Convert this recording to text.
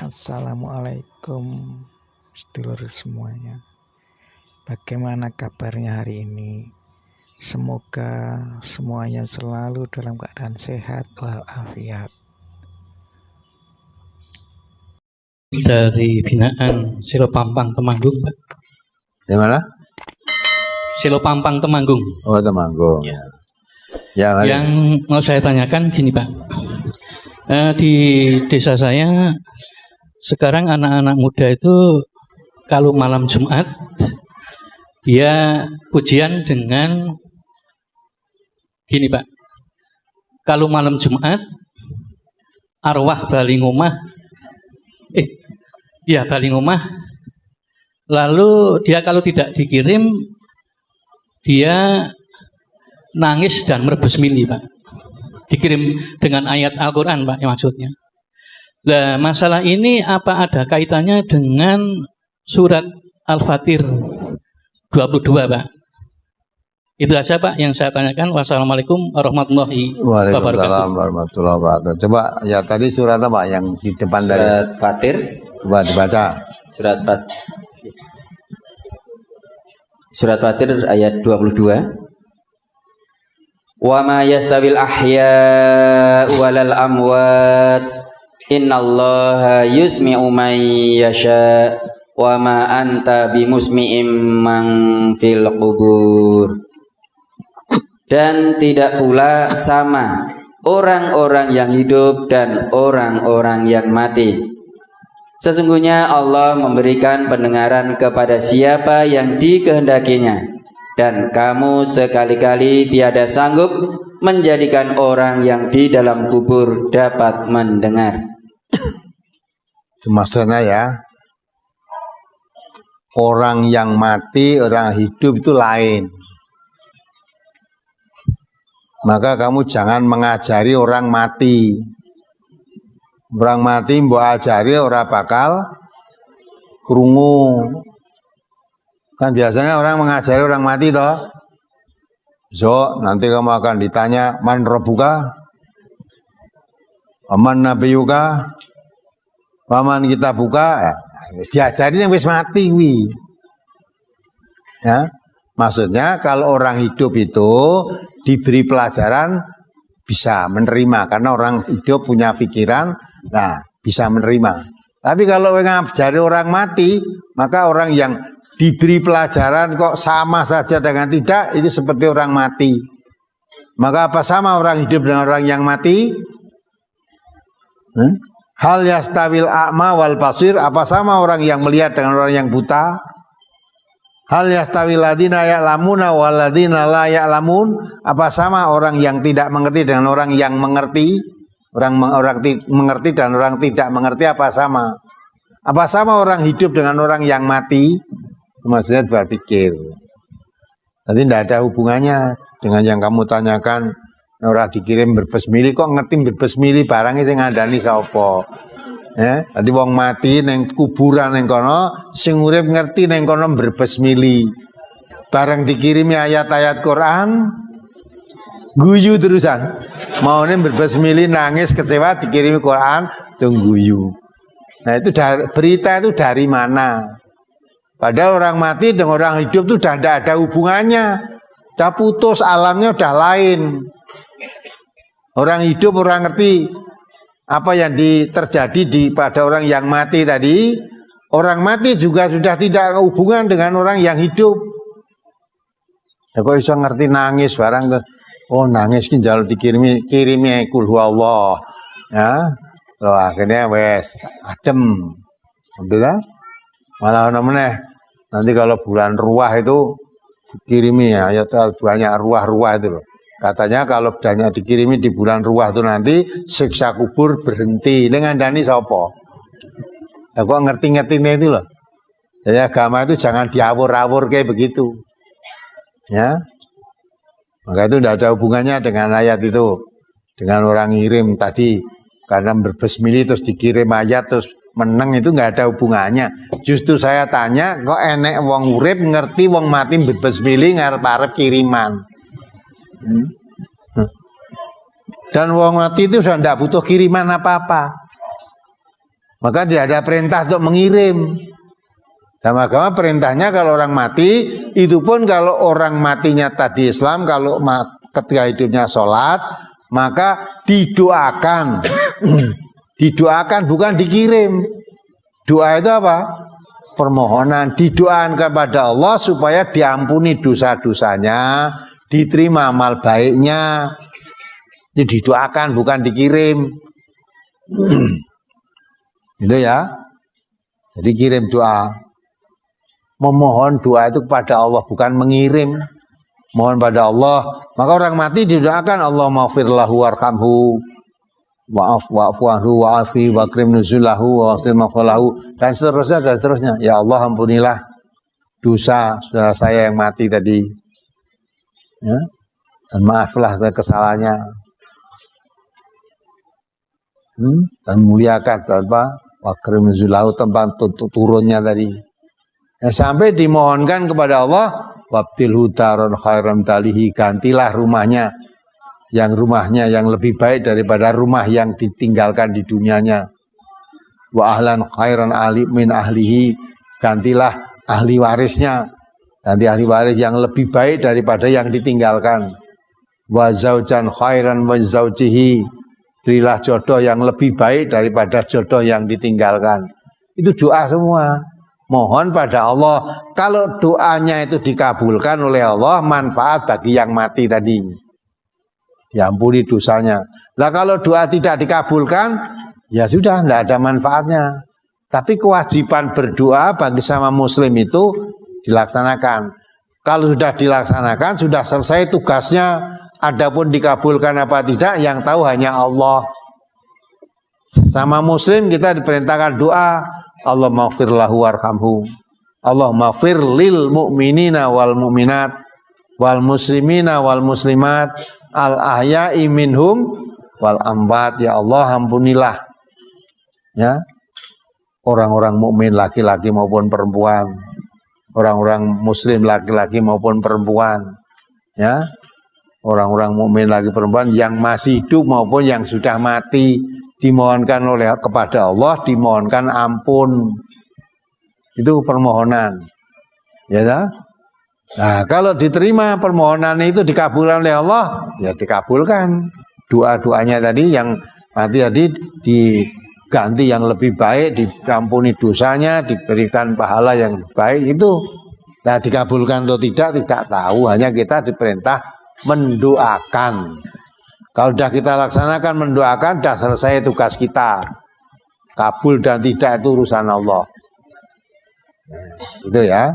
Assalamualaikum sedulur semuanya. Bagaimana kabarnya hari ini? Semoga semuanya selalu dalam keadaan sehat walafiat. Dari binaan Silopampang Temanggung, Pak. Di mana? Silopampang Temanggung. Oh, Temanggung. Ya. Yang mau saya tanyakan gini, Pak. Di desa saya sekarang anak-anak muda itu kalau malam Jumat dia pujian dengan gini, Pak. Kalau malam Jumat arwah Balingomah Balingomah, lalu dia kalau tidak dikirim dia nangis dan merebus mili, Pak. Dikirim dengan ayat Al-Quran, Pak, yang maksudnya. Nah, masalah ini apa ada kaitannya dengan surat Al-Fatir 22, Pak? Itu saja, Pak, yang saya tanyakan. Wassalamualaikum warahmatullahi wabarakatuh. Waalaikumsalam warahmatullahi wabarakatuh. Coba ya tadi surat apa yang di depan dari surat Fatir? Coba dibaca. Surat Fatir ayat 22. Wa ma yastawil ahya walal amwat innallaha yusmi'u man yasha wa ma anta bimusmi'im man fil qubur. Dan tidak pula sama orang-orang yang hidup dan orang-orang yang mati. Sesungguhnya Allah memberikan pendengaran kepada siapa yang dikehendakinya, dan kamu sekali-kali tiada sanggup menjadikan orang yang di dalam kubur dapat mendengar. Itu maksudnya ya, orang yang mati, orang hidup itu lain. Maka kamu jangan mengajari orang mati. Orang mati mbok ajari ora bakal krungu. Kan biasanya orang mengajari orang mati toh. So, nanti kamu akan ditanya man rabbuka? Aman nabiyuka? Paman kita buka, ya, diajari yang wis mati wi. Ya, maksudnya kalau orang hidup itu diberi pelajaran bisa menerima karena orang hidup punya pikiran, nah bisa menerima. Tapi kalau ngajari orang mati, maka orang yang diberi pelajaran kok sama saja dengan tidak, itu seperti orang mati. Maka apa sama orang hidup dengan orang yang mati? Hal yastawil a'ma wal basir, apa sama orang yang melihat dengan orang yang buta? Hal yastawil ladina ya'lamuna wal ladina la ya'lamun, apa sama orang yang tidak mengerti dengan orang yang mengerti? Orang mengerti dan orang tidak mengerti apa sama? Apa sama orang hidup dengan orang yang mati? Maksudnya berpikir. Jadi tidak ada hubungannya dengan yang kamu tanyakan. Orang dikirim berbesmili, kok ngerti berbesmili barangnya sing ngandani sapa? Ya, tadi wong mati neng kuburan neng kono, sing urip ngerti neng kono berbesmili. Barang dikirimi ayat-ayat Quran, guyu terusan. Mau nih berbesmili nangis kecewa dikirimi Quran, tungguyu. Nah itu berita itu dari mana? Padahal orang mati dengan orang hidup itu sudah tidak ada hubungannya. Sudah putus, alamnya sudah lain. Orang hidup orang ngerti apa yang terjadi pada orang yang mati tadi. Orang mati juga sudah tidak hubungan dengan orang yang hidup. Ya kok bisa ngerti nangis barang. Oh nangis ki njaluk kirimi kul huwallah. Ya. Terus akhirnya wes adem. Udah malah meneh. Nanti kalau bulan ruah itu kirimi ya, ayat banyak ruah-ruah itu loh. Katanya kalau banyak dikirimi di bulan ruah itu nanti siksa kubur berhenti. Dengan dani sopo. Ya kok ngerti-ngertinya itu loh. Jadi agama itu jangan diawur-awur kayak begitu. Ya. Maka itu tidak ada hubungannya dengan ayat itu. Dengan orang ngirim tadi. Karena berbesmili terus dikirim ayat terus meneng itu nggak ada hubungannya. Justru saya tanya kok enek wong urip ngerti wong mati berbesmili ngarep-arep kiriman. Dan wong mati itu sudah tidak butuh kiriman apa-apa. Maka tidak ada perintah untuk mengirim. Dalam agama perintahnya kalau orang mati, itu pun kalau orang matinya tadi Islam, kalau ketika hidupnya sholat, maka didoakan. Didoakan bukan dikirim. Doa itu apa? Permohonan, didoakan kepada Allah supaya diampuni dosa-dosanya, diterima amal baiknya. Itu didoakan bukan dikirim. Itu ya. Jadi kirim doa. Memohon doa itu kepada Allah, bukan mengirim. Mohon pada Allah. Maka orang mati didoakan, Allah maghfir lahu warhamhu, wa'fu anhu wa'afi wa'krim nuzulahu wa'asil maghfalahu, dan seterusnya. Ya Allah, ampunilah dosa saudara saya yang mati tadi. Ya. Dan maaflah kesalahannya. Dan muliakan wa'krim nuzulahu, tempat turunnya tadi. Sampai dimohonkan kepada Allah, wabtilhu daron khairan dalihi, gantilah rumahnya yang lebih baik daripada rumah yang ditinggalkan di dunianya. Wa ahlan khairan ali min ahlihi, gantilah ahli warisnya, ganti ahli waris yang lebih baik daripada yang ditinggalkan. Wa zaujan khairan min zaujihi, berilah jodoh yang lebih baik daripada jodoh yang ditinggalkan. Itu doa semua. Mohon pada Allah. Kalau doanya itu dikabulkan oleh Allah, manfaat bagi yang mati tadi, diampuni dosanya. Nah kalau doa tidak dikabulkan, ya sudah, tidak ada manfaatnya. Tapi kewajiban berdoa bagi sama muslim itu dilaksanakan. Kalau sudah dilaksanakan, sudah selesai tugasnya. Adapun dikabulkan apa tidak, yang tahu hanya Allah. Sama muslim kita diperintahkan doa, Allah maghfir lahu warhamhu, Allah maghfir lil mu'minina wal mu'minat wal muslimina wal muslimat al ahya'i minhum wal amwat. Ya Allah, ampunilah ya orang-orang mukmin laki-laki maupun perempuan, orang-orang muslim laki-laki maupun perempuan, ya, orang-orang mukmin laki perempuan yang masih hidup maupun yang sudah mati, dimohonkan oleh kepada Allah, dimohonkan ampun. Itu permohonan. Ya dah? Nah, kalau diterima permohonan itu dikabulkan oleh Allah, ya dikabulkan. Doa-doanya tadi yang mati tadi diganti yang lebih baik, diampuni dosanya, diberikan pahala yang lebih baik itu. Nah, dikabulkan atau tidak tahu, hanya kita diperintah mendoakan. Kalau sudah kita laksanakan mendoakan, sudah selesai tugas kita. Kabul dan tidak itu urusan Allah. Nah, itu ya.